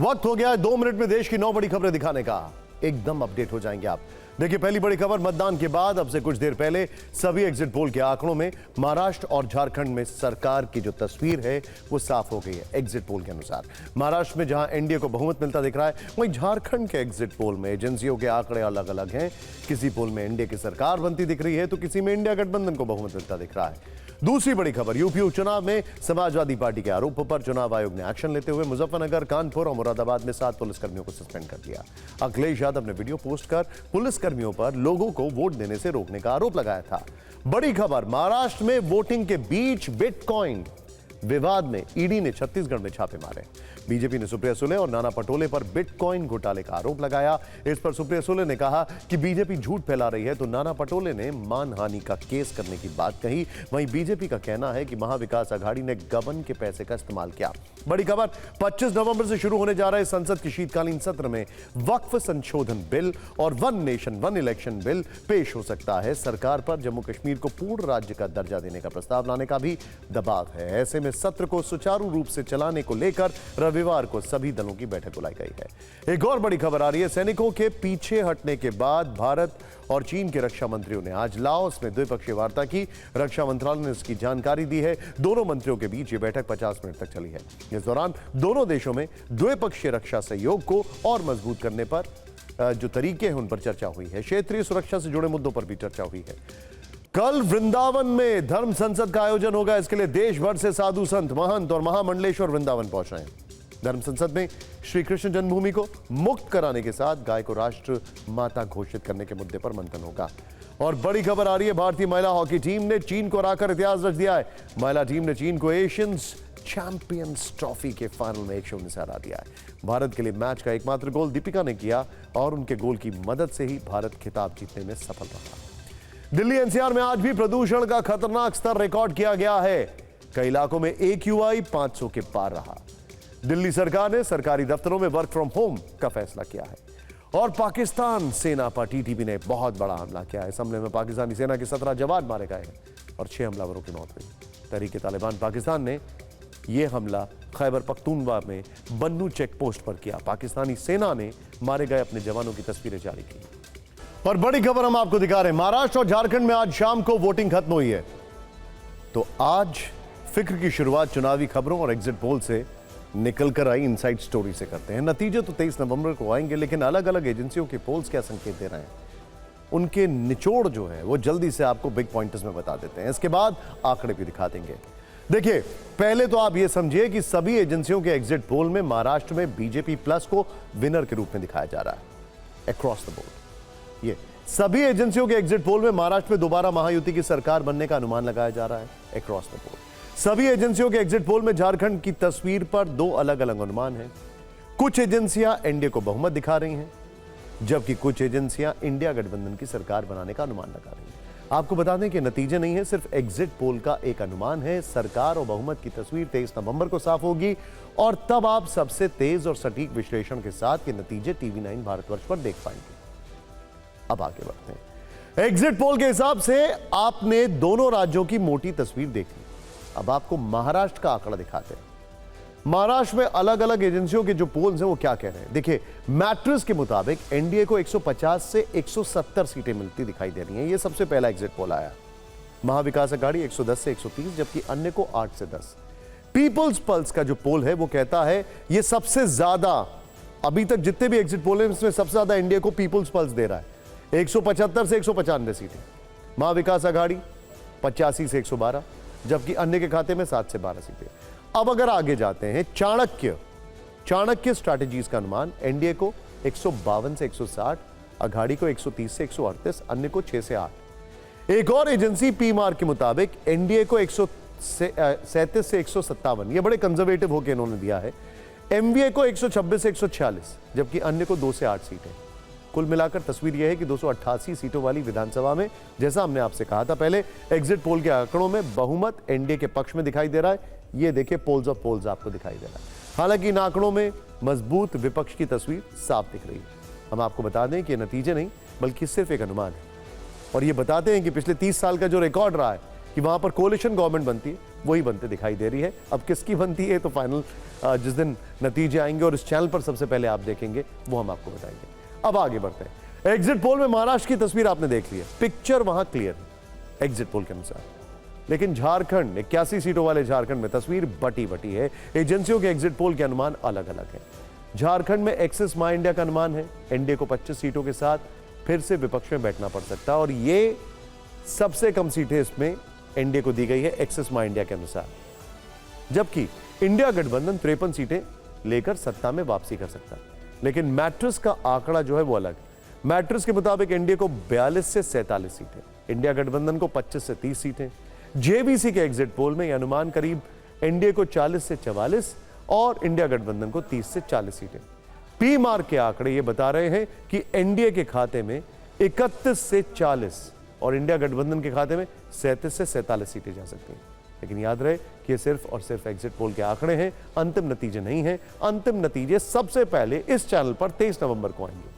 वक्त हो गया है 2 मिनट में देश की 9 बड़ी खबरें दिखाने का। एकदम अपडेट हो जाएंगे आप। देखिए, पहली बड़ी खबर, मतदान के बाद अब से कुछ देर पहले सभी एग्जिट पोल के आंकड़ों में महाराष्ट्र और झारखंड में सरकार की जो तस्वीर है वो साफ हो गई है। एग्जिट पोल के अनुसार महाराष्ट्र में जहां एनडीए को बहुमत मिलता दिख रहा है, वहीं झारखंड के एग्जिट पोल में एजेंसियों के आंकड़े अलग अलग हैं। किसी पोल में एनडीए की सरकार बनती दिख रही है तो किसी में इंडिया गठबंधन को बहुमत मिलता दिख रहा है। दूसरी बड़ी खबर, यूपी उपचुनाव में समाजवादी पार्टी के आरोपों पर चुनाव आयोग ने एक्शन लेते हुए मुजफ्फरनगर, कानपुर और मुरादाबाद में 7 पुलिसकर्मियों को सस्पेंड कर दिया। अखिलेश यादव ने वीडियो पोस्ट कर पुलिसकर्मियों पर लोगों को वोट देने से रोकने का आरोप लगाया था। बड़ी खबर, महाराष्ट्र में वोटिंग के बीच बिटकॉइन विवाद में ईडी ने छत्तीसगढ़ में छापे मारे। बीजेपी ने सुप्रिया सुले और नाना पटोले पर बिटकॉइन घोटाले का आरोप लगाया। इस पर सुप्रिया सुले ने कहा कि बीजेपी झूठ फैला रही है, तो नाना पटोले ने मानहानि का केस करने की बात कही। वहीं बीजेपी का कहना है कि महाविकास आघाड़ी ने गबन के पैसे का इस्तेमाल किया। बड़ी खबर, 25 नवंबर से शुरू होने जा रहे संसद के शीतकालीन सत्र में वक्फ संशोधन बिल और one nation one election bill पेश हो सकता है। सरकार पर जम्मू कश्मीर को पूर्ण राज्य का दर्जा देने का प्रस्ताव लाने का भी दबाव है। ऐसे में सत्र को सुचारू रूप से चलाने को लेकर रविवार को सभी दलों की बैठक बुलाई गई है। एक और बड़ी खबर आ रही है, सैनिकों के पीछे हटने के बाद भारत और चीन के रक्षा मंत्रियों ने आज लाओस में द्विपक्षीय वार्ता की। रक्षा मंत्रालय ने इसकी जानकारी दी है। दोनों मंत्रियों के बीच ये बैठक 50 मिनट तक चली है। इस दौरान दोनों देशों में द्विपक्षीय रक्षा सहयोग को और मजबूत करने पर जो तरीके हैं उन पर चर्चा हुई है। क्षेत्रीय सुरक्षा से जुड़े मुद्दों पर भी चर्चा हुई है। कल वृंदावन में धर्म संसद का आयोजन होगा। इसके लिए देश भर से साधु संत, महंत और महामंडलेश्वर वृंदावन पहुंच रहे हैं। धर्म संसद में श्री कृष्ण जन्मभूमि को मुक्त कराने के साथ गाय को राष्ट्र माता घोषित करने के मुद्दे पर मंथन होगा। और बड़ी खबर आ रही है, भारतीय महिला हॉकी टीम ने चीन को हराकर इतिहास रच दिया है। महिला टीम ने चीन को एशियंस चैंपियंस ट्रॉफी के फाइनल में 1-0 से हरा दिया है। भारत के लिए मैच का एकमात्र गोल दीपिका ने किया और उनके गोल की मदद से ही भारत खिताब जीतने में सफल रहा। दिल्ली एनसीआर में आज भी प्रदूषण का खतरनाक स्तर रिकॉर्ड किया गया है। कई इलाकों में AQI 500 के पार रहा। दिल्ली सरकार ने सरकारी दफ्तरों में वर्क फ्रॉम होम का फैसला किया है। और पाकिस्तान सेना पर टीटीपी ने बहुत बड़ा हमला किया है। इस हमले में पाकिस्तानी सेना के 17 जवान मारे गए हैं और 6 हमलावरों की मौत हुई। तहरीक-ए-तालिबान पाकिस्तान ने यह हमला खैबर पख्तूनख्वा में बन्नू चेक पोस्ट पर किया। पाकिस्तानी सेना ने मारे गए अपने जवानों की तस्वीरें जारी की। और बड़ी खबर हम आपको दिखा रहे हैं, महाराष्ट्र और झारखंड में आज शाम को वोटिंग खत्म हुई है। तो आज फिक्र की शुरुआत चुनावी खबरों और एग्जिट पोल से निकलकर आई इनसाइड स्टोरी से करते हैं। नतीजे तो 23 नवंबर को आएंगे, लेकिन अलग अलग एजेंसियों के पोल्स क्या संकेत दे रहे हैं, उनके निचोड़ जो है वो जल्दी से आपको बिग पॉइंटर्स में बता देते हैं। इसके बाद आंकड़े भी दिखा देंगे। देखिए, पहले तो आप ये समझिए कि सभी एजेंसियों के एग्जिट पोल में महाराष्ट्र में बीजेपी प्लस को विनर के रूप में दिखाया जा रहा है अक्रॉस द बोर्ड। ये सभी एजेंसियों के एग्जिट पोल में महाराष्ट्र में दोबारा महायुति की सरकार बनने का अनुमान लगाया जा रहा है अक्रॉस द बोर्ड। सभी एजेंसियों के एग्जिट पोल में झारखंड की तस्वीर पर 2 अलग अलग अनुमान हैं। कुछ एजेंसियां एनडीए को बहुमत दिखा रही हैं, जबकि कुछ एजेंसियां इंडिया गठबंधन की सरकार बनाने का अनुमान लगा रही हैं। आपको बता दें कि नतीजे नहीं है, सिर्फ एग्जिट पोल का एक अनुमान है। सरकार और बहुमत की तस्वीर 23 नवंबर को साफ होगी और तब आप सबसे तेज और सटीक विश्लेषण के साथ के नतीजे TV9 भारतवर्ष पर देख पाएंगे। अब आगे बढ़ते हैं। एग्जिट पोल के हिसाब से आपने दोनों राज्यों की मोटी तस्वीर देख ली। अब आपको महाराष्ट्र का आंकड़ा दिखाते हैं। महाराष्ट्र में अलग अलग एजेंसियों के जो पोल्स हैं वो क्या कह रहे हैं। देखिए, मैट्रिक्स के मुताबिक एनडीए को 150 से 170 सीटें मिलती दिखाई दे रही हैं। ये सबसे पहला एग्जिट पोल आया। महाविकास आघाड़ी 110 से 130, जबकि अन्य को 8 से 10। पीपल्स पल्स का जो पोल है वो कहता है ये सबसे ज्यादा, अभी तक जितने भी एग्जिट पोल हैं इसमें सबसे ज्यादा एनडीए को पीपल्स पल्स दे रहा है, 175 से 195 सीटें। महाविकास आघाड़ी 85 से 112, जबकि अन्य के खाते में 7 से 12 सीटें। अब अगर आगे जाते हैं, चाणक्य स्ट्रैटेजीज का अनुमान एनडीए को 152 से 160, आघाड़ी को 130 से 138, अन्य को 6 से 8। एक और एजेंसी पीमार के मुताबिक एनडीए को 137 से 157, ये बड़े कंजर्वेटिव होकर इन्होंने दिया है। एमवीए को 126 से 146, जबकि अन्य को 2 से 8 सीटें। कुल मिलाकर तस्वीर यह है कि 288 सीटों वाली विधानसभा में, जैसा हमने आपसे कहा था पहले, एग्जिट पोल के आंकड़ों में बहुमत एनडीए के पक्ष में दिखाई दे रहा है। ये देखिए, पोल्स ऑफ पोल्स आपको दिखाई दे रहा है। हालांकि इन आंकड़ों में मजबूत विपक्ष की तस्वीर साफ दिख रही है। हम आपको बता दें कि ये नतीजे नहीं बल्कि सिर्फ एक अनुमान है, और ये बताते हैं कि पिछले 30 साल का जो रिकॉर्ड रहा है कि वहां पर कोalition गवर्नमेंट बनती है, वही बनते दिखाई दे रही है। अब किसकी बनती है तो फाइनल जिस दिन नतीजे आएंगे और इस चैनल पर सबसे पहले आप देखेंगे वो हम आपको बताएंगे। अब आगे बढ़ते हैं। एग्जिट पोल में महाराष्ट्र की तस्वीर आपने देख ली है, पिक्चर वहां क्लियर है एग्जिट पोल के अनुसार। लेकिन झारखंड 81 सीटों वाले झारखंड में तस्वीर बटी बटी है। एजेंसियों के एग्जिट पोल के अनुमान अलग अलग है। झारखंड में एक्सिस माई इंडिया का अनुमान है एनडीए को 25 सीटों के साथ फिर से विपक्ष में बैठना पड़ सकता है और ये सबसे कम सीटें इसमें एनडीए को दी गई है एक्सिस माई इंडिया के अनुसार। जबकि इंडिया गठबंधन 53 सीटें लेकर सत्ता में वापसी कर सकता है। लेकिन मैट्रिक्स का आंकड़ा जो है वो अलग। मैट्रिक्स के मुताबिक एनडीए को 42 से 47 सीटें, इंडिया गठबंधन को 25 से 30 सीटें। जेवीसी के एग्जिट पोल में यह अनुमान करीब एनडीए को 40 से 44 और इंडिया गठबंधन को 30 से 40 सीटें। पी मार्क के आंकड़े ये बता रहे हैं कि एनडीए के खाते में 31 से 40 और इंडिया गठबंधन के खाते में 37 से 47 सीटें जा सकती हैं। लेकिन याद रहे कि ये सिर्फ और सिर्फ एग्जिट पोल के आंकड़े हैं, अंतिम नतीजे नहीं हैं। अंतिम नतीजे सबसे पहले इस चैनल पर 23 नवंबर को आएंगे।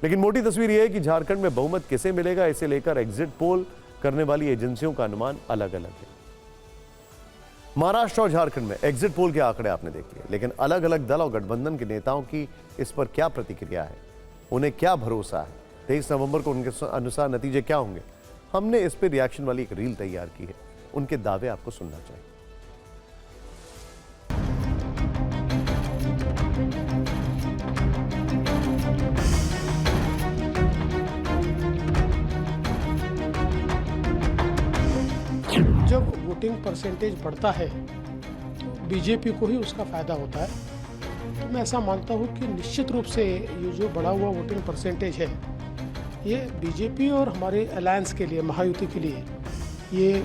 लेकिन मोटी तस्वीर यह है कि झारखंड में बहुमत किसे मिलेगा, इसे लेकर एग्जिट पोल करने वाली एजेंसियों का अनुमान अलग अलग है। महाराष्ट्र और झारखंड में एग्जिट पोल के आंकड़े आपने देख लिए, लेकिन अलग अलग दल और गठबंधन के नेताओं की इस पर क्या प्रतिक्रिया है, उन्हें क्या भरोसा है, 23 नवंबर को उनके अनुसार नतीजे क्या होंगे। हमने इस पर रिएक्शन वाली एक रील तैयार की है, उनके दावे आपको सुनना चाहिए। जब वोटिंग परसेंटेज बढ़ता है तो बीजेपी को ही उसका फायदा होता है। तो मैं ऐसा मानता हूँ कि निश्चित रूप से ये जो बढ़ा हुआ वोटिंग परसेंटेज है ये बीजेपी और हमारे अलायंस के लिए, महायुति के लिए ये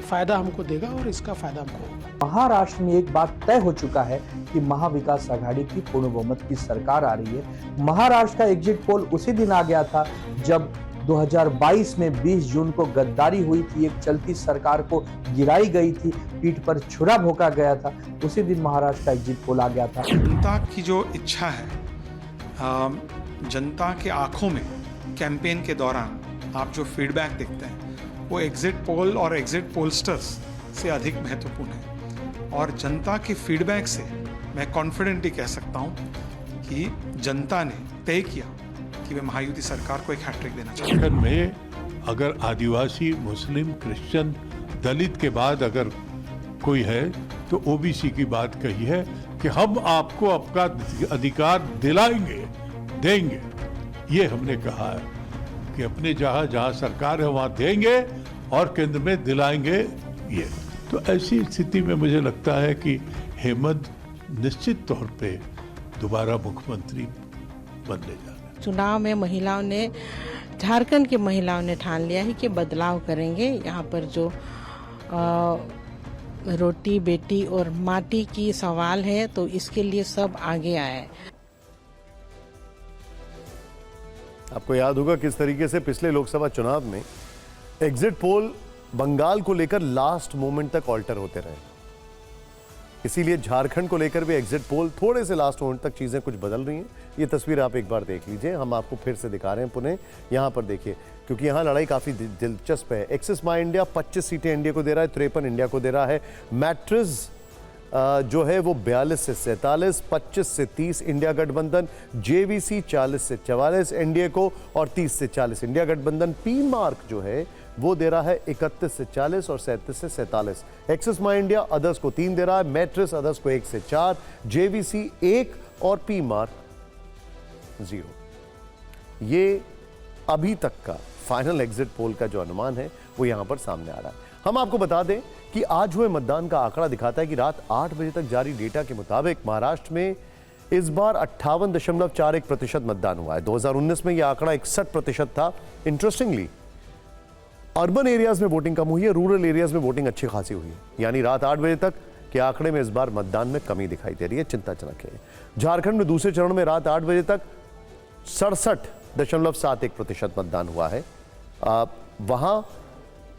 फायदा हमको देगा और इसका फायदा हमको होगा। महाराष्ट्र में एक बात तय हो चुका है कि महाविकास आघाड़ी की पूर्ण बहुमत की सरकार आ रही है। महाराष्ट्र का एग्जिट पोल उसी दिन आ गया था जब 2022 में 20 जून को गद्दारी हुई थी, एक चलती सरकार को गिराई गई थी, पीठ पर छुरा भोंका गया था। उसी दिन महाराष्ट्र का एग्जिट पोल आ गया था। जनता की जो इच्छा है, जनता के आंखों में कैंपेन के दौरान आप जो फीडबैक देखते हैं वो एग्जिट पोल और एग्जिट पोलस्टर्स से अधिक महत्वपूर्ण है। और जनता के फीडबैक से मैं कॉन्फिडेंटली कह सकता हूँ कि जनता ने तय किया कि वे महायुति सरकार को एक हैट्रिक देना चाहते हैं। झारखंड में अगर आदिवासी, मुस्लिम, क्रिश्चियन, दलित के बाद अगर कोई है तो ओबीसी की बात कही है कि हम आपको आपका अधिकार दिलाएंगे, देंगे। ये हमने कहा है कि अपने जहां सरकार है वहां देंगे और केंद्र में दिलाएंगे। ये तो ऐसी स्थिति में मुझे लगता है कि हेमंत निश्चित तौर पे दोबारा मुख्यमंत्री बनने जा रहे हैं। चुनाव में महिलाओं ने, झारखंड की महिलाओं ने ठान लिया है कि बदलाव करेंगे। यहाँ पर जो रोटी बेटी और माटी की सवाल है तो इसके लिए सब आगे आए। आपको याद होगा किस तरीके से पिछले लोकसभा चुनाव में एग्जिट पोल बंगाल को लेकर लास्ट मोमेंट तक ऑल्टर होते रहे। इसीलिए झारखंड को लेकर भी एग्जिट पोल थोड़े से लास्ट मोमेंट तक चीजें कुछ बदल रही हैं। ये तस्वीर आप एक बार देख लीजिए, हम आपको फिर से दिखा रहे हैं पुनः। यहां पर देखिए, क्योंकि यहां लड़ाई काफी दिलचस्प है। एक्सिस माई इंडिया 25 सीटें एनडीए को दे रहा है, 53 इंडिया को दे रहा है। मैट्रिक्स जो है वो 42 से 47, 25 से 30 इंडिया गठबंधन। जेवीसी 40 से 44 एनडीए को और 30 से 40 इंडिया गठबंधन। पी मार्क जो है वो दे रहा है 31 से 40 और 37 से 47। एक्सिस माई इंडिया अदर्स को 3 दे रहा है, मैट्रिक्स अदर्स को 1 से 4, जेवीसी 1 और पी मार्क 0। ये अभी तक का फाइनल एग्जिट पोल का जो अनुमान है वो यहां पर सामने आ रहा है। हम आपको बता दें कि आज हुए मतदान का आंकड़ा दिखाता है कि रात 8 बजे तक जारी डेटा के मुताबिक महाराष्ट्र में इस बार 58.41% मतदान हुआ है। 2019 में यह आंकड़ा 61% था। इंटरेस्टिंगली अर्बन एरियाज में वोटिंग कम हुई है, रूरल एरियाज में वोटिंग अच्छी खासी हुई है। यानी रात 8 बजे तक के आंकड़े में इस बार मतदान में कमी दिखाई दे रही है, चिंताजनक है। झारखंड में दूसरे चरण में रात 8 बजे तक 67.71% मतदान हुआ है। वहां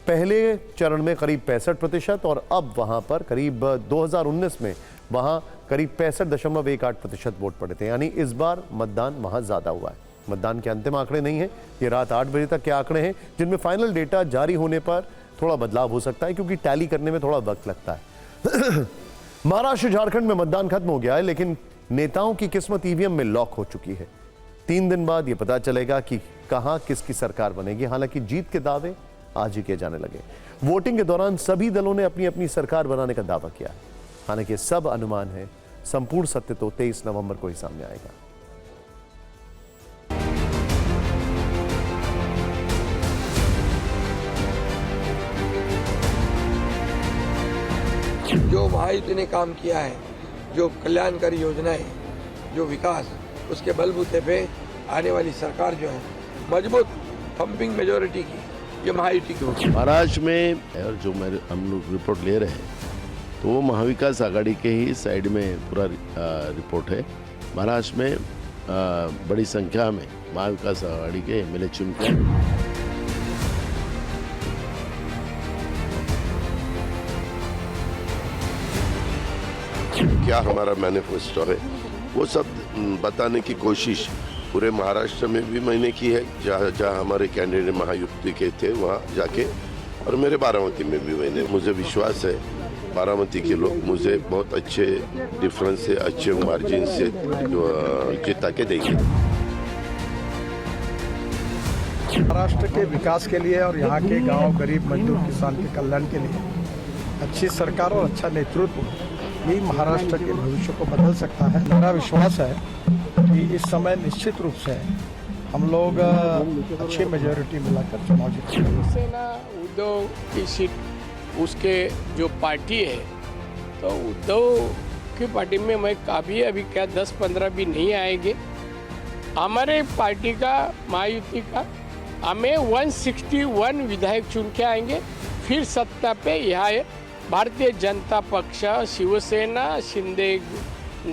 पहले चरण में करीब 65% और अब वहां पर करीब 2019 में वहां करीब 65.18% वोट पड़े थे। यानी इस बार मतदान वहां ज्यादा हुआ है। मतदान के अंतिम आंकड़े नहीं है, ये रात 8 बजे तक के आंकड़े हैं, जिनमें फाइनल डेटा जारी होने पर थोड़ा बदलाव हो सकता है क्योंकि टैली करने में थोड़ा वक्त लगता है। महाराष्ट्र झारखंड में मतदान खत्म हो गया है, लेकिन नेताओं की किस्मत ईवीएम में लॉक हो चुकी है। 3 दिन बाद यह पता चलेगा कि कहां किसकी सरकार बनेगी। हालांकि जीत के दावे आज ही किए जाने लगे। वोटिंग के दौरान सभी दलों ने अपनी अपनी सरकार बनाने का दावा किया है। हालांकि सब अनुमान है, संपूर्ण सत्य तो 23 नवंबर को ही सामने आएगा। जो महायुति ने काम किया है, जो कल्याणकारी योजनाएं, जो विकास, उसके बलबूते पे आने वाली सरकार जो है मजबूत पंपिंग मेजोरिटी की, ये महायुति की होगी। महाराष्ट्र में और जो हम लोग रिपोर्ट ले रहे हैं तो वो महाविकास आघाड़ी के ही साइड में पूरा रिपोर्ट है। महाराष्ट्र में बड़ी संख्या में महाविकास आघाड़ी के एमएलए चुन के क्या हमारा मैनिफेस्टो है वो सब बताने की कोशिश पूरे महाराष्ट्र में भी मैंने की है। जहाँ हमारे कैंडिडेट महायुति के थे वहाँ जाके, और मेरे बारामती में भी मैंने, मुझे विश्वास है बारामती के लोग मुझे बहुत अच्छे डिफरेंस से, अच्छे मार्जिन से जिता के देंगे। महाराष्ट्र के विकास के लिए और यहाँ के गांव, गरीब, मजदूर, किसान के कल्याण के लिए अच्छी सरकार और अच्छा नेतृत्व यही महाराष्ट्र के भविष्य को बदल सकता है। मेरा विश्वास है कि इस समय निश्चित रूप से हम लोग अच्छी मेजोरिटी मिलाकर चुनाव जीतेंगे। शिवसेना उद्धव की सीट उसके जो पार्टी है, तो उद्धव की पार्टी में मैं काफ़ी अभी क्या 10-15 भी नहीं आएंगे। हमारे पार्टी का, महायुति का, हमें 161 विधायक चुन के आएंगे। फिर सत्ता पे यहाँ भारतीय जनता पक्ष, शिवसेना, शिंदे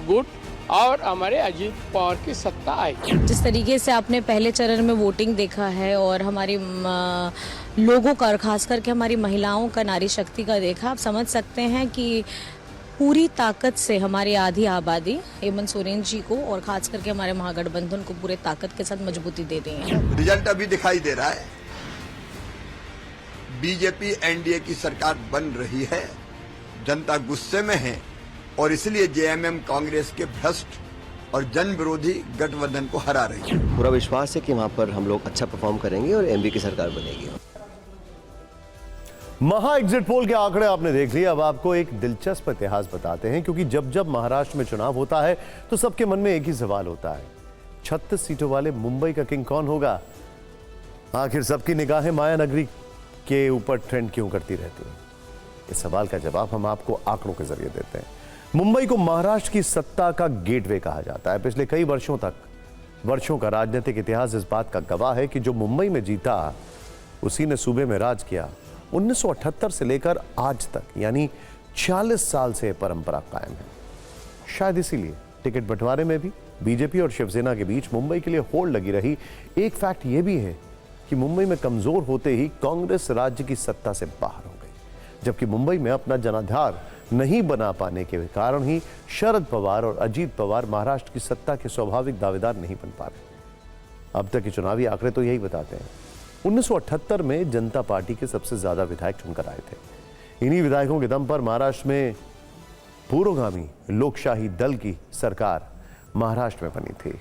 गुट और हमारे अजीत पवार की सत्ता आएगी। जिस तरीके से आपने पहले चरण में वोटिंग देखा है और हमारी लोगों का और खास करके हमारी महिलाओं का, नारी शक्ति का देखा, आप समझ सकते हैं कि पूरी ताकत से हमारी आधी आबादी हेमंत सोरेन जी को और खास करके हमारे महागठबंधन को पूरे ताकत के साथ मजबूती दे रही है। रिजल्ट अभी दिखाई दे रहा है। बीजेपी एनडीए की सरकार बन रही है, जनता गुस्से में है और इसलिए जेएमएम कांग्रेस के भ्रष्ट और जन विरोधी गठबंधन को हरा रही है। पूरा विश्वास है कि वहां पर हम लोग अच्छा परफॉर्म करेंगे और एमपी की सरकार बनेगी। महा एग्जिट पोल के आंकड़े आपने देख लिए। अब आपको एक दिलचस्प इतिहास बताते हैं, क्योंकि जब जब महाराष्ट्र में चुनाव होता है तो सबके मन में एक ही सवाल होता है, 36 सीटों वाले मुंबई का किंग कौन होगा? आखिर सबकी निगाहें माया नगरी के ऊपर ट्रेंड क्यों करती रहती है? इस सवाल का जवाब हम आपको आंकड़ों के जरिए देते हैं। मुंबई को महाराष्ट्र की सत्ता का गेटवे कहा जाता है। पिछले कई वर्षों का राजनीतिक इतिहास इस बात का गवाह है कि जो मुंबई में जीता उसी ने सूबे में राज किया। 1978 से लेकर आज तक, यानी 40 साल से परंपरा कायम है। शायद इसीलिए टिकट बंटवारे में भी बीजेपी और शिवसेना के बीच मुंबई के लिए होड़ लगी रही। एक फैक्ट यह भी है कि मुंबई में कमजोर होते ही कांग्रेस राज्य की सत्ता से बाहर हो गई, जबकि मुंबई में अपना जनाधार नहीं बना पाने के कारण ही शरद पवार और अजीत पवार महाराष्ट्र की सत्ता के स्वाभाविक दावेदार नहीं बन पा रहे। अब तक के चुनावी आंकड़े तो यही बताते हैं। 1978 में जनता पार्टी के सबसे ज्यादा विधायक चुनकर आए थे। इन्हीं विधायकों के दम पर महाराष्ट्र में पूर्वगामी लोकशाही दल की सरकार महाराष्ट्र में बनी थी।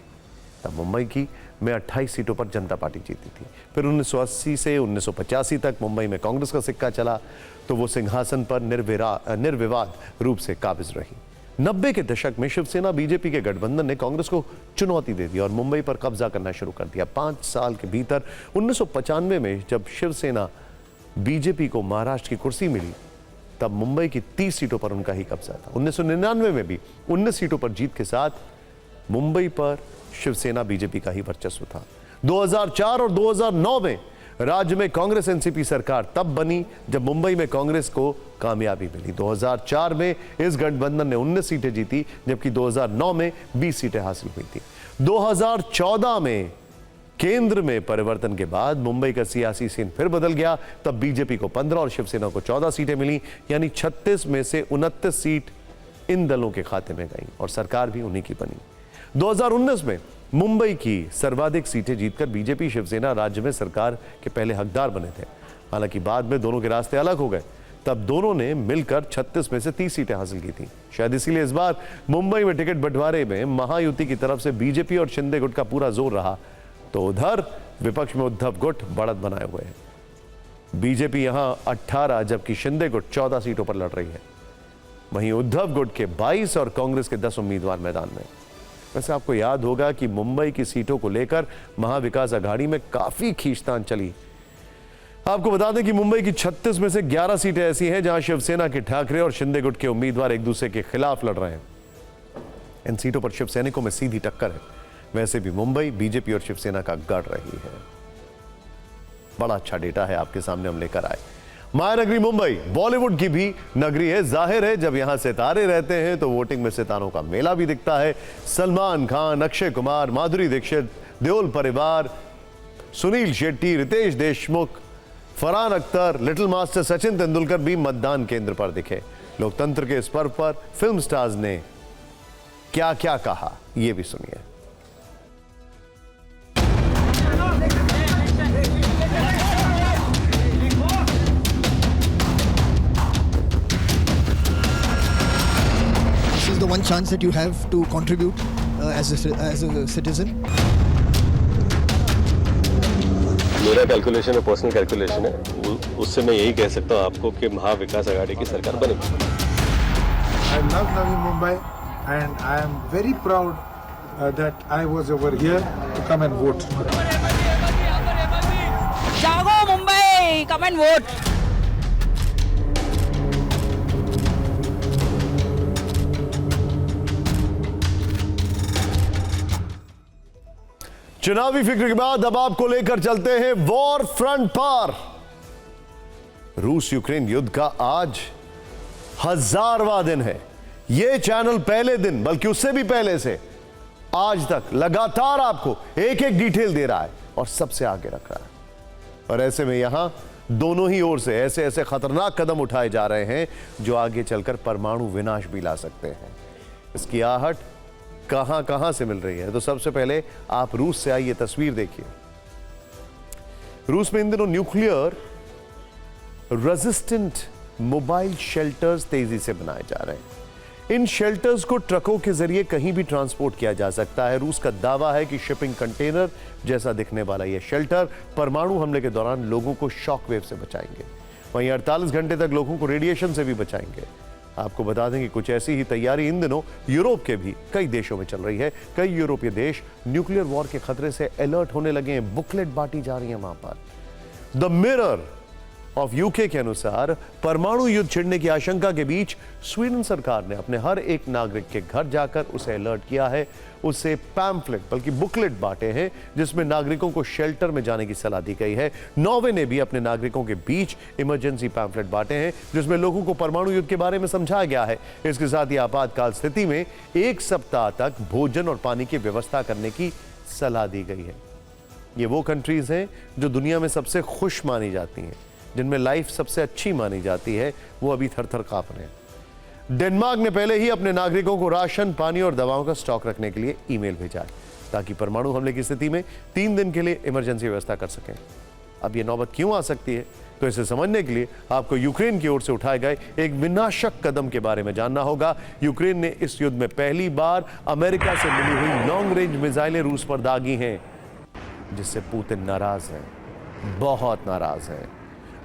तब मुंबई में 28 सीटों पर जनता पार्टी जीती थी। फिर 1980 से 1985 तक मुंबई में कांग्रेस का सिक्का चला तो वो सिंहासन पर निर्विवाद रूप से काबिज रही। 90 के दशक में शिवसेना बीजेपी के गठबंधन ने कांग्रेस को चुनौती दे दी और मुंबई पर कब्जा करना शुरू कर दिया। 5 साल के भीतर 1995 में जब शिवसेना बीजेपी को महाराष्ट्र की कुर्सी मिली, तब मुंबई की 30 सीटों पर उनका ही कब्जा था। 1999 में भी 19 सीटों पर जीत के साथ मुंबई पर शिवसेना बीजेपी का ही वर्चस्व था। 2004 और 2009 में राज्य में कांग्रेस एनसीपी सरकार तब बनी जब मुंबई में कांग्रेस को कामयाबी मिली। 2004 में इस गठबंधन ने 19 सीटें जीती, जबकि 2009 में 20 सीटें हासिल हुई थी। 2014 में केंद्र में परिवर्तन के बाद मुंबई का सियासी सीन फिर बदल गया। तब बीजेपी को 15 और शिवसेना को 14 सीटें मिली, यानी 36 में से 29 सीट इन दलों के खाते में गई और सरकार भी उन्हीं की बनी। 2019 में मुंबई की सर्वाधिक सीटें जीतकर बीजेपी शिवसेना राज्य में सरकार के पहले हकदार बने थे। हालांकि बाद में दोनों के रास्ते अलग हो गए। तब दोनों ने मिलकर 36 में से 30 सीटें हासिल की थी। शायद इसीलिए इस बार मुंबई में टिकट बंटवारे में महायुति की तरफ से बीजेपी और शिंदे गुट का पूरा जोर रहा, तो उधर विपक्ष में उद्धव गुट बढ़त बनाए हुए हैं। बीजेपी यहां 18 जबकि शिंदे गुट 14 सीटों पर लड़ रही है। वहीं उद्धव गुट के 22 और कांग्रेस के 10 उम्मीदवार मैदान में। वैसे आपको याद होगा कि मुंबई की सीटों को लेकर महाविकास अघाड़ी में काफी खींचतान चली। आपको बता दें कि मुंबई की 36 में से 11 सीटें ऐसी हैं जहां शिवसेना के ठाकरे और शिंदे गुट के उम्मीदवार एक दूसरे के खिलाफ लड़ रहे हैं। इन सीटों पर शिवसैनिकों में सीधी टक्कर है। वैसे भी मुंबई बीजेपी और शिवसेना का गढ़ रही है। बड़ा अच्छा डेटा है आपके सामने हम लेकर आए। मायानगरी मुंबई बॉलीवुड की भी नगरी है। जाहिर है जब यहां सितारे रहते हैं तो वोटिंग में सितारों का मेला भी दिखता है। सलमान खान, अक्षय कुमार, माधुरी दीक्षित, देओल परिवार, सुनील शेट्टी, रितेश देशमुख, फरहान अख्तर, लिटिल मास्टर सचिन तेंदुलकर भी मतदान केंद्र पर दिखे। लोकतंत्र के इस पर्व पर फिल्म स्टार्स ने क्या क्या कहा, यह भी सुनिए। This is the one chance that you have to contribute as a citizen. मेरा कैलकुलेशन है, पर्सनल कैलकुलेशन है, उससे मैं यही कह सकता हूँ आपको कि महाविकास आघाड़ी की सरकार बनेगी। I love Navi Mumbai and I am very proud that I was over here to come and vote. जागो मुंबई, come and vote. चुनावी फिक्र के बाद अब आपको लेकर चलते हैं वॉर फ्रंट पर। रूस यूक्रेन युद्ध का आज 1000वां दिन है। यह चैनल पहले दिन बल्कि उससे भी पहले से आज तक लगातार आपको एक एक डिटेल दे रहा है और सबसे आगे रख रहा है। और ऐसे में यहां दोनों ही ओर से ऐसे ऐसे खतरनाक कदम उठाए जा रहे हैं जो आगे चलकर परमाणु विनाश भी ला सकते हैं। इसकी आहट कहां कहां से मिल रही है, तो सबसे पहले आप रूस से आई ये तस्वीर देखिए। रूस में इन दिनों न्यूक्लियर रेजिस्टेंट मोबाइल शेल्टर्स तेजी से बनाए जा रहे हैं। इन शेल्टर्स को ट्रकों के जरिए कहीं भी ट्रांसपोर्ट किया जा सकता है। रूस का दावा है कि शिपिंग कंटेनर जैसा दिखने वाला यह शेल्टर परमाणु हमले के दौरान लोगों को शॉकवेव से बचाएंगे, वहीं 48 घंटे तक लोगों को रेडिएशन से भी बचाएंगे। आपको बता दें कि कुछ ऐसी ही तैयारी इन दिनों यूरोप के भी कई देशों में चल रही है। कई यूरोपीय देश न्यूक्लियर वॉर के खतरे से अलर्ट होने लगे हैं। बुकलेट बांटी जा रही है वहां पर। द मिरर ऑफ यूके के अनुसार परमाणु युद्ध छिड़ने की आशंका के बीच स्वीडन सरकार ने अपने हर एक नागरिक के घर जाकर उसे अलर्ट किया है, उसे पैम्फलेट बल्कि बुकलेट बांटे हैं जिसमें नागरिकों को शेल्टर में जाने की सलाह दी गई है। नॉर्वे ने भी अपने नागरिकों के बीच इमरजेंसी पैम्फलेट बांटे हैं जिसमें लोगों को परमाणु युद्ध के बारे में समझाया गया है। इसके साथ ही आपातकाल स्थिति में 1 सप्ताह तक भोजन और पानी की व्यवस्था करने की सलाह दी गई है। ये वो कंट्रीज हैं जो दुनिया में सबसे खुश मानी जाती हैं, जिनमें लाइफ सबसे अच्छी मानी जाती है, वो अभी थर-थर कांप रहे हैं। डेनमार्क ने पहले ही अपने नागरिकों को राशन, पानी और दवाओं का स्टॉक रखने के लिए ईमेल भेजा है ताकि परमाणु हमले की स्थिति में 3 दिन के लिए इमरजेंसी व्यवस्था कर सकें। अब ये नौबत क्यों आ सकती है, तो इसे समझने के लिए आपको यूक्रेन की ओर से उठाए गए एक विनाशक कदम के बारे में जानना होगा। यूक्रेन ने इस युद्ध में पहली बार अमेरिका से मिली हुई लॉन्ग रेंज मिसाइलें रूस पर दागी हैं, जिससे पुतिन नाराज हैं, बहुत नाराज हैं,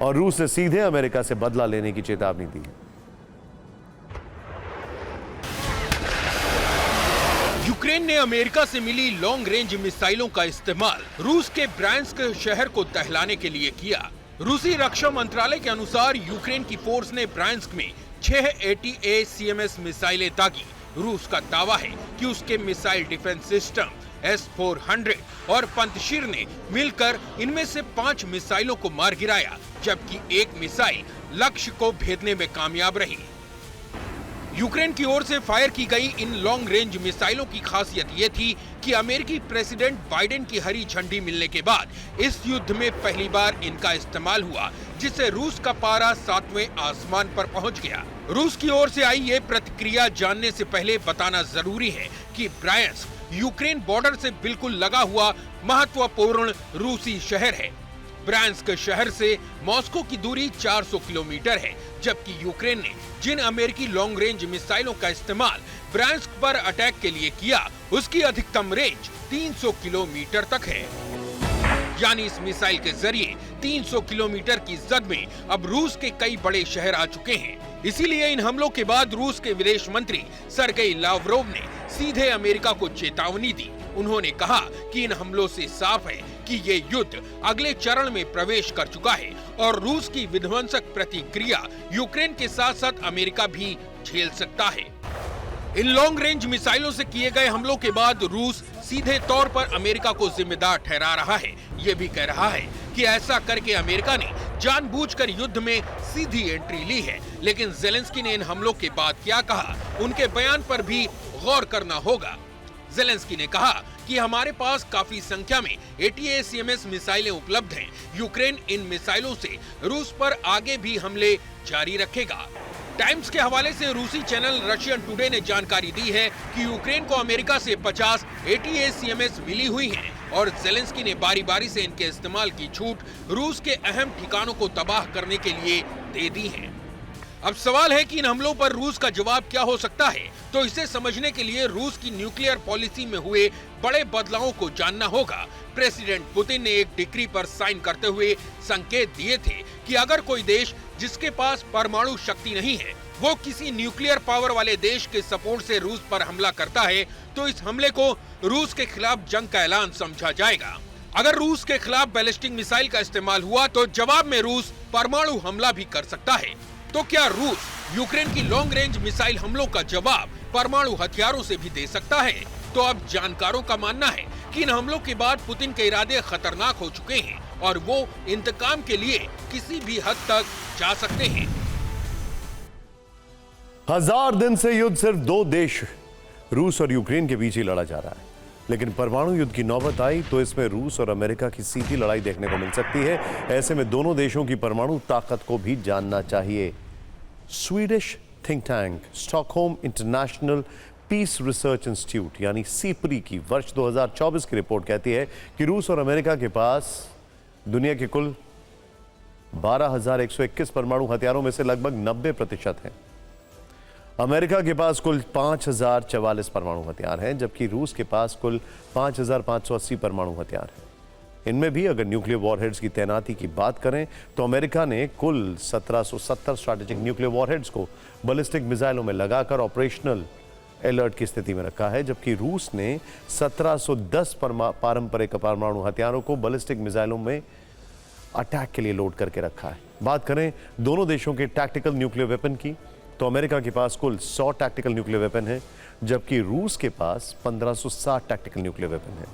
और रूस ने सीधे अमेरिका से बदला लेने की चेतावनी दी। यूक्रेन ने अमेरिका से मिली लॉन्ग रेंज मिसाइलों का इस्तेमाल रूस के ब्रांस्क शहर को दहलाने के लिए किया। रूसी रक्षा मंत्रालय के अनुसार यूक्रेन की फोर्स ने ब्रांस्क में 6 ATACMS मिसाइलें दागी। रूस का दावा है कि उसके मिसाइल डिफेंस सिस्टम S-400 और पंतशीर ने मिलकर इनमें से 5 मिसाइलों को मार गिराया, जबकि एक मिसाइल लक्ष्य को भेदने में कामयाब रही। यूक्रेन की ओर से फायर की गई इन लॉन्ग रेंज मिसाइलों की खासियत ये थी कि अमेरिकी प्रेसिडेंट बाइडेन की हरी झंडी मिलने के बाद इस युद्ध में पहली बार इनका इस्तेमाल हुआ, जिससे रूस का पारा 7वें आसमान पर पहुंच गया। रूस की ओर से आई ये प्रतिक्रिया जानने से पहले बताना जरूरी है कि ब्रायंस्क यूक्रेन बॉर्डर से बिल्कुल लगा हुआ महत्वपूर्ण रूसी शहर है। ब्रांस्क शहर से मॉस्को की दूरी 400 किलोमीटर है, जबकि यूक्रेन ने जिन अमेरिकी लॉन्ग रेंज मिसाइलों का इस्तेमाल ब्रांस्क पर अटैक के लिए किया, उसकी अधिकतम रेंज 300 किलोमीटर तक है। यानी इस मिसाइल के जरिए 300 किलोमीटर की जद में अब रूस के कई बड़े शहर आ चुके हैं। इसीलिए इन हमलों के बाद रूस के विदेश मंत्री सर्गेई लावरोव ने सीधे अमेरिका को चेतावनी दी। उन्होंने कहा कि इन हमलों से साफ है कि ये युद्ध अगले चरण में प्रवेश कर चुका है और रूस की विध्वंसक प्रतिक्रिया यूक्रेन के साथ साथ अमेरिका भी झेल सकता है। इन लॉन्ग रेंज मिसाइलों से किए गए हमलों के बाद रूस सीधे तौर पर अमेरिका को जिम्मेदार ठहरा रहा है। ये भी कह रहा है कि ऐसा करके अमेरिका ने जानबूझकर युद्ध में सीधी एंट्री ली है। लेकिन जेलेंस्की ने इन हमलों के बाद क्या कहा, उनके बयान पर भी गौर करना होगा। जेलेंस्की ने कहा कि हमारे पास काफी संख्या में ATACMS मिसाइलें उपलब्ध हैं। यूक्रेन इन मिसाइलों से रूस पर आगे भी हमले जारी रखेगा। टाइम्स के हवाले से रूसी चैनल रशियन टुडे ने जानकारी दी है कि यूक्रेन को अमेरिका से 50 ATACMS मिली हुई हैं और जेलेंस्की ने बारी बारी से इनके इस्तेमाल की छूट रूस के अहम ठिकानों को तबाह करने के लिए दे दी है। अब सवाल है कि इन हमलों पर रूस का जवाब क्या हो सकता है, तो इसे समझने के लिए रूस की न्यूक्लियर पॉलिसी में हुए बड़े बदलावों को जानना होगा। प्रेसिडेंट पुतिन ने एक डिक्री पर साइन करते हुए संकेत दिए थे कि अगर कोई देश जिसके पास परमाणु शक्ति नहीं है, वो किसी न्यूक्लियर पावर वाले देश के सपोर्ट से रूस पर हमला करता है, तो इस हमले को रूस के खिलाफ जंग का ऐलान समझा जाएगा। अगर रूस के खिलाफ बैलिस्टिक मिसाइल का इस्तेमाल हुआ तो जवाब में रूस परमाणु हमला भी कर सकता है। तो क्या रूस यूक्रेन की लॉन्ग रेंज मिसाइल हमलों का जवाब परमाणु हथियारों से भी दे सकता है? तो अब जानकारों का मानना है कि इन हमलों के बाद पुतिन के इरादे खतरनाक हो चुके हैं और वो इंतकाम के लिए किसी भी हद तक जा सकते हैं। 1000 दिन से युद्ध सिर्फ दो देश रूस और यूक्रेन के बीच ही लड़ा जा रहा है, लेकिन परमाणु युद्ध की नौबत आई तो इसमें रूस और अमेरिका की सीधी लड़ाई देखने को मिल सकती है। ऐसे में दोनों देशों की परमाणु ताकत को भी जानना चाहिए। Swedish think tank Stockholm international peace research institute यानी सीपरी की वर्ष 2024 की रिपोर्ट कहती है कि रूस और अमेरिका के पास दुनिया के कुल 12,121 परमाणु हथियारों में से लगभग 90% हैं। अमेरिका के पास कुल 5,044 परमाणु हथियार हैं, जबकि रूस के पास कुल 5,580 परमाणु हथियार हैं। इनमें भी अगर न्यूक्लियर वॉरहेड्स की तैनाती की बात करें तो अमेरिका ने कुल 1770 स्ट्रैटेजिक न्यूक्लियर वॉरहेड्स को बैलिस्टिक मिसाइलों में लगाकर ऑपरेशनल अलर्ट की स्थिति में रखा है, जबकि रूस ने 1710 पारंपरिक परमाणु हथियारों को बैलिस्टिक मिसाइलों में अटैक के लिए लोड करके रखा है। बात करें दोनों देशों के टैक्टिकल न्यूक्लियर वेपन की तो अमेरिका के पास कुल 100 टैक्टिकल न्यूक्लियर वेपन है, जबकि रूस के पास 1560 टैक्टिकल न्यूक्लियर वेपन है।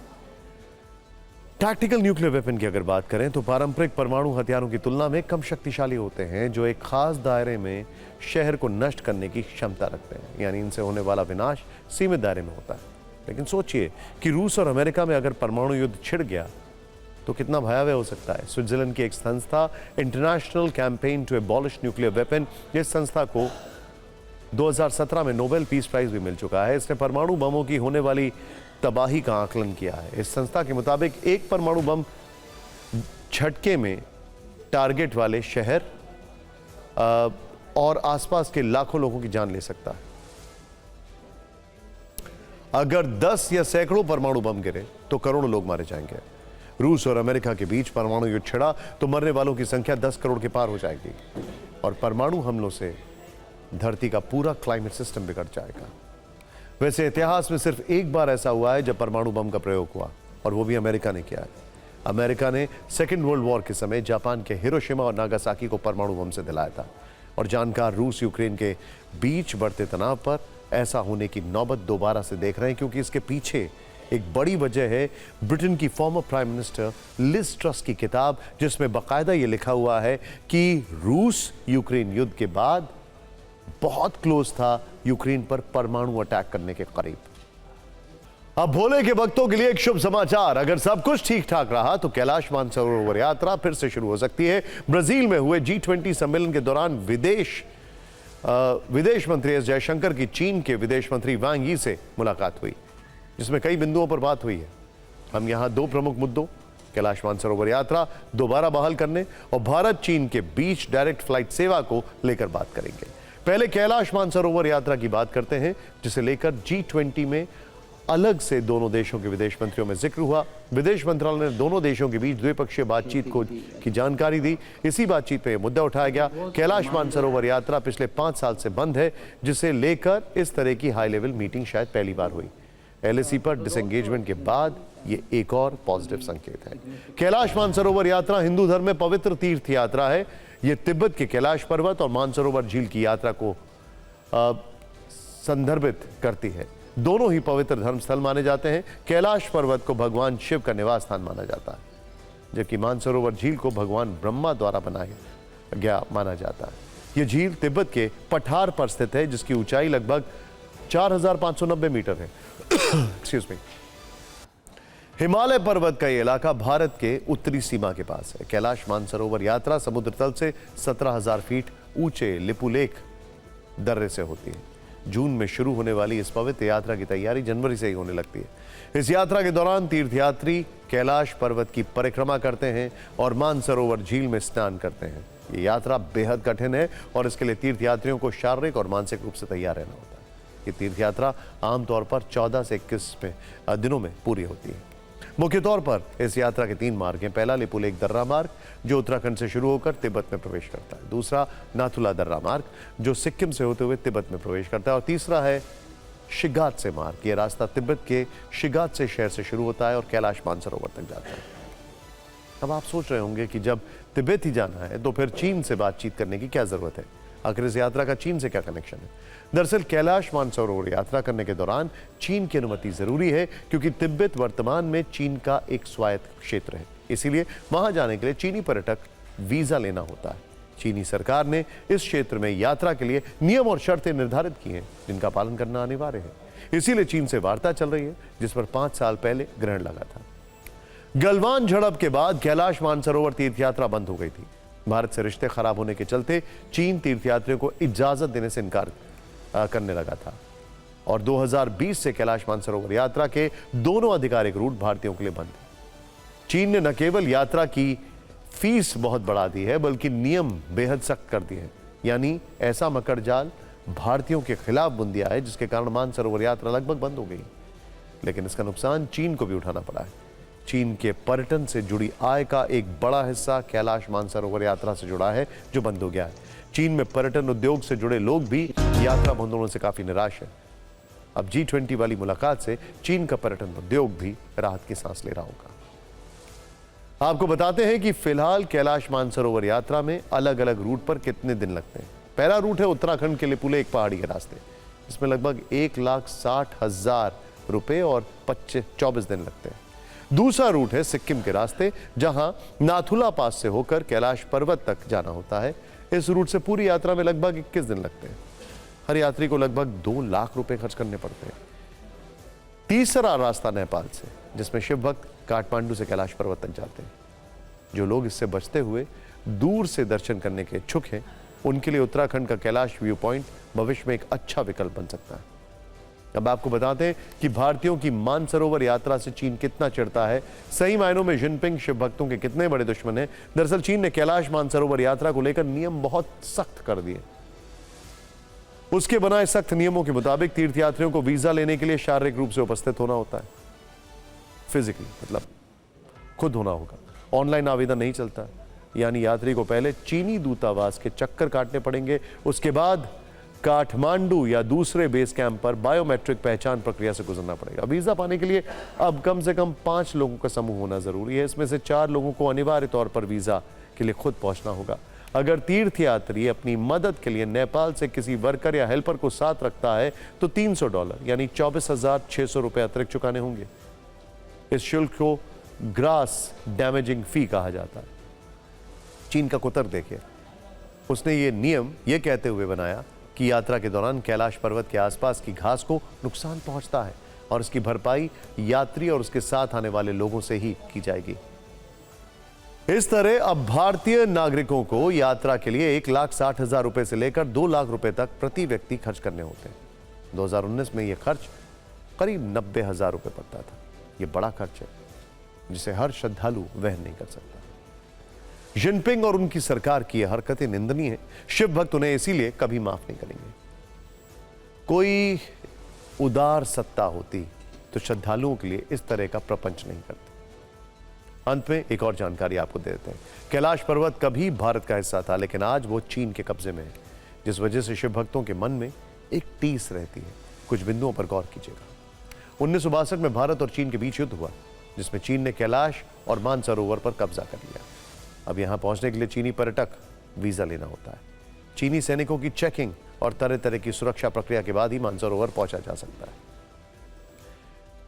टैक्टिकल न्यूक्लियर वेपन की अगर बात करें तो पारंपरिक परमाणु हथियारों की तुलना में कम शक्तिशाली होते हैं, जो एक खास दायरे में शहर को नष्ट करने की क्षमता रखते हैं, यानी इनसे होने वाला विनाश सीमित दायरे में होता है। लेकिन सोचिए कि रूस और अमेरिका में अगर परमाणु युद्ध छिड़ गया तो कितना भयावह हो सकता है। स्विट्जरलैंड की एक संस्था international campaign to abolish nuclear weapon, इस संस्था को 2017 में नोबेल पीस प्राइज भी मिल चुका है। इसने परमाणु बमों की होने वाली तबाही का आकलन किया है। इस संस्था के मुताबिक एक परमाणु बम झटके में टारगेट वाले शहर और आसपास के लाखों लोगों की जान ले सकता है। अगर 10 या सैकड़ों परमाणु बम गिरे तो करोड़ों लोग मारे जाएंगे। रूस और अमेरिका के बीच परमाणु युद्ध छिड़ा तो मरने वालों की संख्या 10 करोड़ के पार हो जाएगी और परमाणु हमलों से धरती का पूरा क्लाइमेट सिस्टम बिगड़ जाएगा। वैसे इतिहास में सिर्फ एक बार ऐसा हुआ है जब परमाणु बम का प्रयोग हुआ, और वो भी अमेरिका ने किया है। अमेरिका ने सेकेंड वर्ल्ड वॉर के समय जापान के हिरोशिमा और नागासाकी को परमाणु बम से दिलाया था। और जानकार रूस यूक्रेन के बीच बढ़ते तनाव पर ऐसा होने की नौबत दोबारा से देख रहे हैं, क्योंकि इसके पीछे एक बड़ी वजह है ब्रिटेन की former prime minister Liz Truss की किताब, जिसमें बाकायदा ये लिखा हुआ है कि रूस यूक्रेन युद्ध के बाद बहुत क्लोज था यूक्रेन पर परमाणु अटैक करने के करीब। अब भोले के भक्तों के लिए एक शुभ समाचार, अगर सब कुछ ठीक ठाक रहा तो कैलाश मानसरोवर यात्रा फिर से शुरू हो सकती है। ब्राजील में हुए G20 सम्मेलन के दौरान विदेश मंत्री एस जयशंकर की चीन के विदेश मंत्री वांग यी से मुलाकात हुई, जिसमें कई बिंदुओं पर बात हुई है। हम यहां दो प्रमुख मुद्दों कैलाश मानसरोवर यात्रा दोबारा बहाल करने और भारत चीन के बीच डायरेक्ट फ्लाइट सेवा को लेकर बात करेंगे। पहले कैलाश मानसरोवर यात्रा की बात करते हैं, जिसे लेकर G20 में अलग से दोनों देशों के विदेश मंत्रियों में जिक्र हुआ। विदेश मंत्रालय ने दोनों देशों के बीच द्विपक्षीय बातचीत की जानकारी दी। इसी बातचीत में यह मुद्दा उठाया गया, कैलाश मानसरोवर यात्रा पिछले 5 साल से बंद है, जिसे लेकर इस तरह की हाई लेवल मीटिंग शायद पहली बार हुई। LAC पर डिसएंगेजमेंट के बाद ये एक और पॉजिटिव संकेत है। कैलाश मानसरोवर यात्रा हिंदू धर्म में पवित्र तीर्थ यात्रा है। ये तिब्बत के कैलाश पर्वत और मानसरोवर झील की यात्रा को संदर्भित करती है। दोनों ही पवित्र धर्मस्थल माने जाते हैं। कैलाश पर्वत को भगवान शिव का निवास स्थान माना जाता है, जबकि मानसरोवर झील को भगवान ब्रह्मा द्वारा बनाया गया माना जाता है। यह झील तिब्बत के पठार पर स्थित है, जिसकी ऊंचाई लगभग 4590 मीटर है। Excuse me. हिमालय पर्वत का यह इलाका भारत के उत्तरी सीमा के पास है। कैलाश मानसरोवर यात्रा समुद्र तल से 17,000 फीट ऊंचे लिपुलेख दर्रे से होती है। जून में शुरू होने वाली इस पवित्र यात्रा की तैयारी जनवरी से ही होने लगती है। इस यात्रा के दौरान तीर्थयात्री कैलाश पर्वत की परिक्रमा करते हैं और मानसरोवर झील में स्नान करते हैं। ये यात्रा बेहद कठिन है और इसके लिए तीर्थयात्रियों को शारीरिक और मानसिक रूप से तैयार रहना होता है। ये तीर्थयात्रा आमतौर पर 14 से 21 दिनों में पूरी होती है। मुख्य तौर पर इस यात्रा के 3 मार्ग हैं। पहला लिपुलेख दर्रा मार्ग, जो उत्तराखंड से शुरू होकर तिब्बत में प्रवेश करता है। दूसरा नाथुला दर्रा मार्ग, जो सिक्किम से होते हुए तिब्बत में प्रवेश करता है। और तीसरा है शिगात्से मार्ग। ये रास्ता तिब्बत के शिगात्से शहर से शुरू होता है और कैलाश मानसरोवर तक जाता है। अब आप सोच रहे होंगे कि जब तिब्बत ही जाना है तो फिर चीन से बातचीत करने की क्या जरूरत है? आखिर इस यात्रा का चीन से क्या कनेक्शन है? दरअसल कैलाश मानसरोवर यात्रा करने के दौरान चीन की अनुमति जरूरी है, क्योंकि तिब्बत वर्तमान में चीन का एक स्वायत्त क्षेत्र है। इसीलिए वहां जाने के लिए चीनी पर्यटक वीजा लेना होता है। चीनी सरकार ने इस क्षेत्र में यात्रा के लिए नियम और शर्तें निर्धारित की हैं, जिनका पालन करना अनिवार्य है। इसीलिए चीन से वार्ता चल रही है, जिस पर 5 साल पहले ग्रहण लगा था। गलवान झड़प के बाद कैलाश मानसरोवर तीर्थयात्रा बंद हो गई थी। भारत से रिश्ते खराब होने के चलते चीन तीर्थयात्रियों को इजाजत देने से इनकार करने लगा था और 2020 से कैलाश मानसरोवर यात्रा के दोनों आधिकारिक रूट भारतीयों के लिए बंद है। चीन ने न केवल यात्रा की फीस बहुत बढ़ा दी है, बल्कि नियम बेहद सख्त कर दिए हैं। यानी ऐसा मकड़जाल भारतीयों के खिलाफ बुन दिया है, जिसके कारण मानसरोवर यात्रा लगभग बंद हो गई। लेकिन इसका नुकसान चीन को भी उठाना पड़ा है। चीन के पर्यटन से जुड़ी आय का एक बड़ा हिस्सा कैलाश मानसरोवर यात्रा से जुड़ा है, जो बंद हो गया है। चीन में पर्यटन उद्योग से जुड़े लोग भी यात्रा बंद होने से काफी निराश है। अब G20 वाली मुलाकात से चीन का पर्यटन उद्योग भी राहत की सांस ले रहा होगा। आपको बताते हैं कि फिलहाल कैलाश मानसरोवर यात्रा में अलग अलग रूट पर कितने दिन लगते हैं। पहला रूट है उत्तराखंड के लिपुलेख पहाड़ी के रास्ते, जिसमें लगभग 1,60,000 रुपए और 24 दिन लगते हैं। दूसरा रूट है सिक्किम के रास्ते, जहां नाथुला पास से होकर कैलाश पर्वत तक जाना होता है। इस रूट से पूरी यात्रा में लगभग 21 दिन लगते हैं। हर यात्री को लगभग 2 लाख रुपए खर्च करने पड़ते हैं। तीसरा रास्ता नेपाल से, जिसमें शिव भक्त काठमांडू से कैलाश पर्वत तक जाते हैं। जो लोग इससे बचते हुए दूर से दर्शन करने के इच्छुक हैं, उनके लिए उत्तराखंड का कैलाश व्यू पॉइंट भविष्य में एक अच्छा विकल्प बन सकता है। अब आपको बताते हैं कि भारतीयों की मानसरोवर यात्रा से चीन कितना चिढ़ता है। सही मायनों में जिनपिंग शिव भक्तों के कितने बड़े दुश्मन हैं। दरअसल चीन ने कैलाश मानसरोवर यात्रा को लेकर नियम बहुत सख्त कर दिए। उसके बनाए सख्त नियमों के मुताबिक तीर्थयात्रियों को वीजा लेने के लिए शारीरिक रूप से उपस्थित होना होता है, फिजिकली, मतलब खुद होना होगा। ऑनलाइन आवेदन नहीं चलता, यानी यात्री को पहले चीनी दूतावास के चक्कर काटने पड़ेंगे। उसके बाद काठमांडू या दूसरे बेस कैंप पर बायोमेट्रिक पहचान प्रक्रिया से गुजरना पड़ेगा। वीजा पाने के लिए अब कम से कम 5 लोगों का समूह होना जरूरी है। इसमें से 4 लोगों को अनिवार्य तौर पर वीजा के लिए खुद पहुंचना होगा। अगर तीर्थयात्री अपनी मदद के लिए नेपाल से किसी वर्कर या हेल्पर को साथ रखता है तो $300 यानी 24,600 रुपए अतिरिक्त चुकाने होंगे। इस शुल्क को ग्रास डैमेजिंग फी कहा जाता है। चीन का कुतर देखिए, उसने ये नियम ये कहते हुए बनाया कि यात्रा के दौरान कैलाश पर्वत के आसपास की घास को नुकसान पहुंचता है और इसकी भरपाई यात्री और उसके साथ आने वाले लोगों से ही की जाएगी। इस तरह अब भारतीय नागरिकों को यात्रा के लिए 1,60,000 रुपए से लेकर 2 लाख रुपए तक प्रति व्यक्ति खर्च करने होते हैं। 2019 में यह खर्च करीब 90,000 रुपए पड़ता था। यह बड़ा खर्च है। जिसे हर श्रद्धालु वहन नहीं कर सकता। जिनपिंग और उनकी सरकार की यह हरकतें निंदनीय है। शिव भक्त उन्हें इसीलिए कभी माफ नहीं करेंगे। कोई उदार सत्ता होती तो श्रद्धालुओं के लिए इस तरह का प्रपंच नहीं करते। अंत में एक और जानकारी आपको दे देते हैं। कैलाश पर्वत कभी भारत का हिस्सा था, लेकिन आज वो चीन के कब्जे में है, जिस वजह से शिव भक्तों के मन में एक टीस रहती है। कुछ बिंदुओं पर गौर कीजिएगा। 1962 में भारत और चीन के बीच युद्ध हुआ, जिसमें चीन ने कैलाश और मानसरोवर पर कब्जा कर लिया। अब यहां पहुंचने के लिए चीनी पर्यटक वीजा लेना होता है। चीनी सैनिकों की चेकिंग और तरह तरह की सुरक्षा प्रक्रिया के बाद ही मानसरोवर पहुंचा जा सकता है।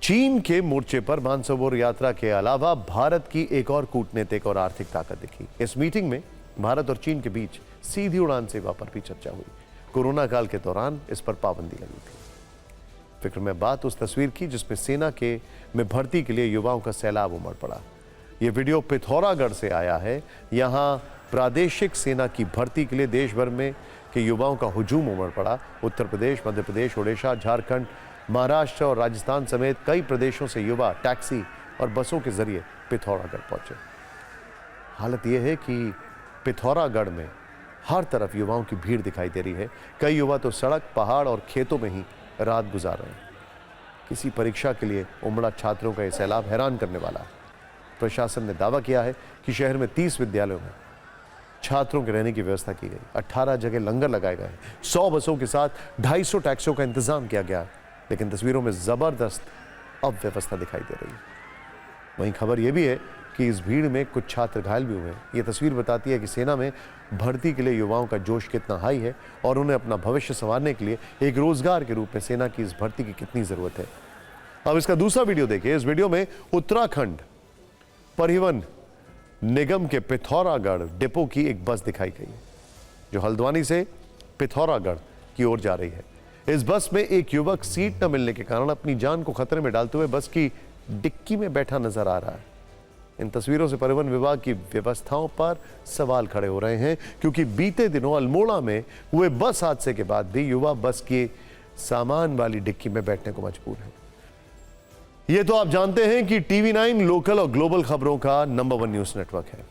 चीन के मोर्चे पर मानसरोवर यात्रा के अलावा भारत की एक और कूटनीतिक और आर्थिक ताकत दिखी। इस मीटिंग में भारत और चीन के बीच सीधी उड़ान सेवा पर भी चर्चा हुई। कोरोना काल के दौरान इस पर पाबंदी लगी थी। फिक्र में बात उस तस्वीर की जिसमें सेना के में भर्ती के लिए युवाओं का सैलाब उमड़ पड़ा। यह वीडियो पिथौरागढ़ से आया है। यहां प्रादेशिक सेना की भर्ती के लिए देश भर में के युवाओं का हुजूम उमड़ पड़ा। उत्तर प्रदेश, मध्य प्रदेश, ओडिशा, झारखंड, महाराष्ट्र और राजस्थान समेत कई प्रदेशों से युवा टैक्सी और बसों के जरिए पिथौरागढ़ पहुंचे। हालत यह है कि पिथौरागढ़ में हर तरफ युवाओं की भीड़ दिखाई दे रही है। कई युवा तो सड़क, पहाड़ और खेतों में ही रात गुजार रहे हैं। किसी परीक्षा के लिए उमड़ा छात्रों का यह सैलाब हैरान करने वाला है। प्रशासन ने दावा किया है कि शहर में 30 विद्यालयों में छात्रों के रहने की व्यवस्था की गई। 18 जगह लंगर लगाए गए। 100 बसों के साथ 250 टैक्सियों का इंतजाम किया गया, लेकिन तस्वीरों में जबरदस्त अव्यवस्था दिखाई दे रही है। वहीं खबर यह भी है कि इस भीड़ में कुछ छात्र घायल भी हुए हैं। यह तस्वीर बताती है कि सेना में भर्ती के लिए युवाओं का जोश कितना हाई है और उन्हें अपना भविष्य संवारने के लिए एक रोजगार के रूप में सेना की इस भर्ती की कितनी जरूरत है। अब इसका दूसरा वीडियो देखिए। इस वीडियो में उत्तराखंड परिवहन निगम के पिथौरागढ़ डिपो की एक बस दिखाई गई है, जो हल्द्वानी से पिथौरागढ़ की ओर जा रही है। इस बस में एक युवक सीट न मिलने के कारण अपनी जान को खतरे में डालते हुए बस की डिक्की में बैठा नजर आ रहा है। इन तस्वीरों से परिवहन विभाग की व्यवस्थाओं पर सवाल खड़े हो रहे हैं, क्योंकि बीते दिनों अल्मोड़ा में हुए बस हादसे के बाद भी युवा बस के सामान वाली डिक्की में बैठने को मजबूर है। ये तो आप जानते हैं कि टीवी 9 लोकल और ग्लोबल खबरों का नंबर 1 न्यूज नेटवर्क है,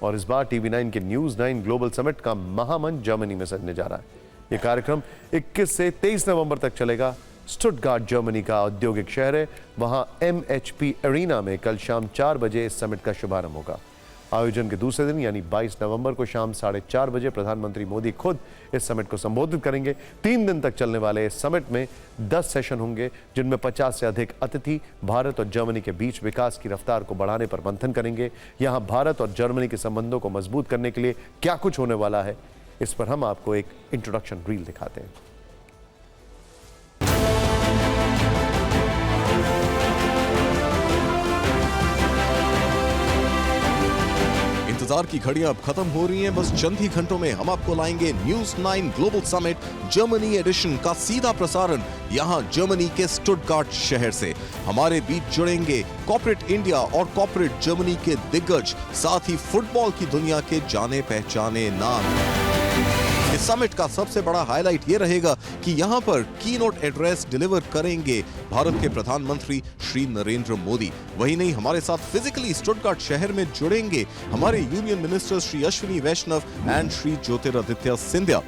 और इस बार टीवी 9 के न्यूज 9 ग्लोबल समिट का महामंच जर्मनी में सजने जा रहा है। यह कार्यक्रम 21 से 23 नवंबर तक चलेगा। स्टुटगार्ट जर्मनी का औद्योगिक शहर है। वहां MHP एरिना में कल शाम 4 बजे इस समिट का शुभारंभ होगा। आयोजन के दूसरे दिन यानी 22 नवंबर को शाम 4:30 बजे प्रधानमंत्री मोदी खुद इस समिट को संबोधित करेंगे। 3 दिन तक चलने वाले इस समिट में 10 सेशन होंगे, जिनमें 50 से अधिक अतिथि भारत और जर्मनी के बीच विकास की रफ्तार को बढ़ाने पर मंथन करेंगे। यहां भारत और जर्मनी के संबंधों को मजबूत करने के लिए क्या कुछ होने वाला है, इस पर हम आपको एक इंट्रोडक्शन रील दिखाते हैं। इंतजार की घड़ियां अब खत्म हो रही हैं। बस चंद ही घंटों में हम आपको लाएंगे news 9 global summit Germany edition का सीधा प्रसारण यहां जर्मनी के स्टुटगार्ट शहर से। हमारे बीच जुड़ेंगे कॉर्पोरेट इंडिया और कॉर्पोरेट जर्मनी के दिग्गज, साथ ही फुटबॉल की दुनिया के जाने पहचाने नाम। इस समिट का सबसे बड़ा हाईलाइट ये रहेगा कि यहाँ पर कीनोट एड्रेस डिलीवर करेंगे भारत के प्रधानमंत्री श्री नरेंद्र मोदी। वही नहीं, हमारे साथ फिजिकली स्टुटगार्ट शहर में जुड़ेंगे हमारे union minister Shri Ashwini Vaishnaw and Shri Jyotiraditya Scindia.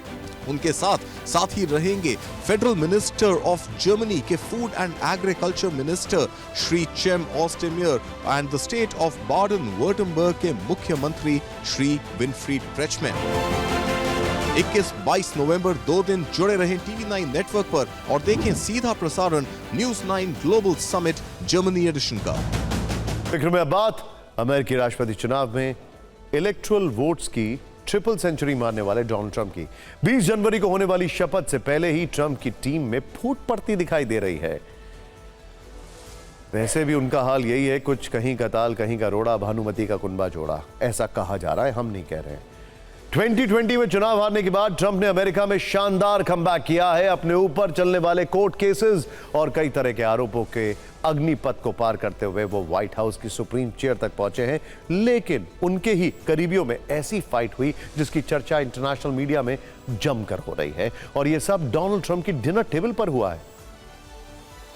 उनके साथ ही रहेंगे फेडरल मिनिस्टर ऑफ जर्मनी के food and agriculture minister Shri Cem Ozdemir and the state of Baden Wurttemberg के मुख्यमंत्री श्री विनफ्रीड क्रेचमैन। 21-22 नवंबर 2 दिन जुड़े रहें टीवी 9 नेटवर्क पर और देखें सीधा प्रसारण news 9 global summit Germany edition का। फिक्र में अब बात अमेरिकी राष्ट्रपति चुनाव में इलेक्टोरल वोट्स की ट्रिपल सेंचुरी मारने वाले डोनाल्ड ट्रंप की 20 जनवरी को होने वाली शपथ से पहले ही ट्रंप की टीम में फूट पड़ती दिखाई दे रही है। वैसे भी उनका हाल यही है, कुछ कहीं का ताल कहीं का रोड़ा, भानुमति का कुंबा जोड़ा, ऐसा कहा जा रहा है, हम नहीं कह रहे हैं। 2020 में चुनाव हारने के बाद ट्रंप ने अमेरिका में शानदार कमबैक किया है। अपने ऊपर चलने वाले कोर्ट केसेस और कई तरह के आरोपों के अग्निपथ को पार करते हुए वो व्हाइट हाउस की सुप्रीम चेयर तक पहुंचे हैं। लेकिन उनके ही करीबियों में ऐसी फाइट हुई जिसकी चर्चा इंटरनेशनल मीडिया में जमकर हो रही है, और यह सब डोनाल्ड ट्रंप की डिनर टेबल पर हुआ है।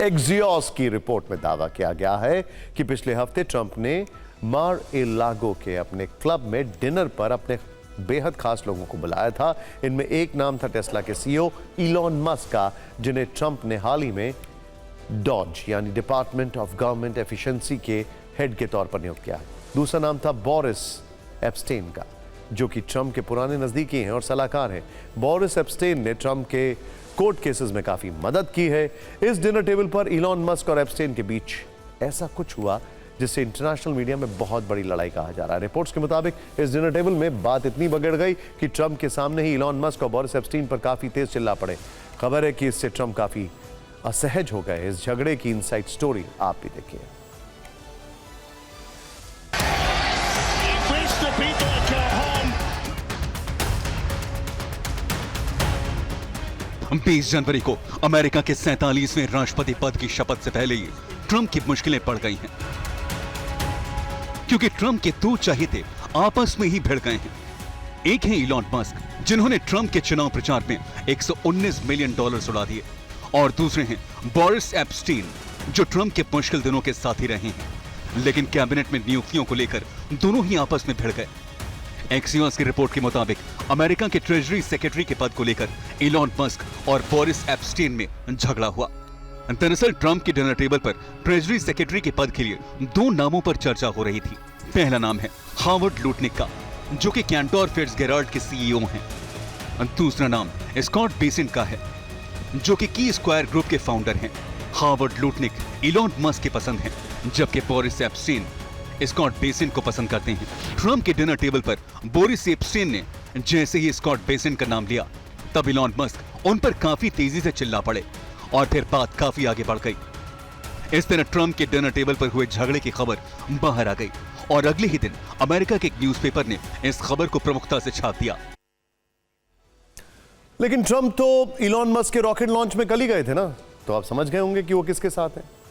एक्सियोस की रिपोर्ट में दावा किया गया है कि पिछले हफ्ते ट्रंप ने मार-ए-लागो के अपने क्लब में डिनर पर अपने बेहद खास लोगों को बुलाया था। इनमें एक नाम था टेस्ला के सीईओ इलॉन मस्क का, जिन्हें ट्रंप ने हाल ही में डॉज यानी डिपार्टमेंट ऑफ गवर्नमेंट एफिशिएंसी के हेड के तौर पर नियुक्त किया है। दूसरा नाम था बोरिस एप्स्टेन का, जो कि ट्रंप के पुराने नजदीकी हैं और सलाहकार हैं। बोरिस एप्स्टेन ने ट्रंप के कोर्ट केसेस में काफी मदद की है। इस डिनर टेबल पर इलॉन मस्क और एप्स्टेन के बीच ऐसा कुछ हुआ जिससे इंटरनेशनल मीडिया में बहुत बड़ी लड़ाई कहा जा रहा है। रिपोर्ट्स के मुताबिक इस डिनर टेबल में बात इतनी बिगड़ गई कि ट्रंप के सामने ही इलॉन मस्क और बोरिस एप्स्टेन पर काफी तेज चिल्ला पड़े। खबर है कि इससे ट्रंप काफी असहज हो गए। इस झगड़े की इनसाइड स्टोरी आप भी देखिए। बीस जनवरी को अमेरिका के 47वें राष्ट्रपति पद की शपथ से पहले ही ट्रंप की मुश्किलें बढ़ गई हैं, क्योंकि ट्रंप के दो चहेते आपस में ही भिड़ गए हैं। एक है इलॉन मस्क, जिन्होंने ट्रंप के चुनाव प्रचार में $119 मिलियन उड़ा दिए, और दूसरे हैं बोरिस एप्स्टेन, जो ट्रंप के मुश्किल दिनों के साथी रहे हैं, लेकिन कैबिनेट में नियुक्तियों को लेकर दोनों ही आपस में भिड़ गए। एक्सियोस की रिपोर्ट के मुताबिक अमेरिका के ट्रेजरी सेक्रेटरी के पद को लेकर इलॉन मस्क और बोरिस एप्स्टेन में झगड़ा हुआ। दरअसल ट्रंप के डिनर टेबल पर ट्रेजरी सेक्रेटरी के पद के लिए दो नामों पर चर्चा हो रही थी। पहला नाम है हावर्ड लुटनिक का, जो कि कैंटोर फिट्जगेराल्ड के सीईओ हैं। दूसरा नाम स्कॉट बेसेंट का है, जो कि की स्क्वायर ग्रुप के फाउंडर हैं। हावर्ड लुटनिक इलॉन मस्क के पसंद हैं, जबकि बोरिस एप्स्टेन स्कॉट बेसेंट को पसंद करते हैं। ट्रंप के डिनर टेबल पर बोरिस एप्स्टेन ने जैसे ही स्कॉट बेसेंट का नाम लिया, तब इलॉन मस्क उन पर काफी तेजी से चिल्ला पड़े और फिर बात काफी आगे बढ़ गई। इस तरह ट्रंप के डिनर टेबल पर हुए झगड़े की खबर बाहर आ गई और अगले ही दिन अमेरिका के एक न्यूज़पेपर ने इस खबर को प्रमुखता से छाप दिया। लेकिन ट्रंप तो इलॉन मस्क के रॉकेट लॉन्च में कल ही गए थे ना, तो आप समझ गए होंगे कि वो किसके साथ है।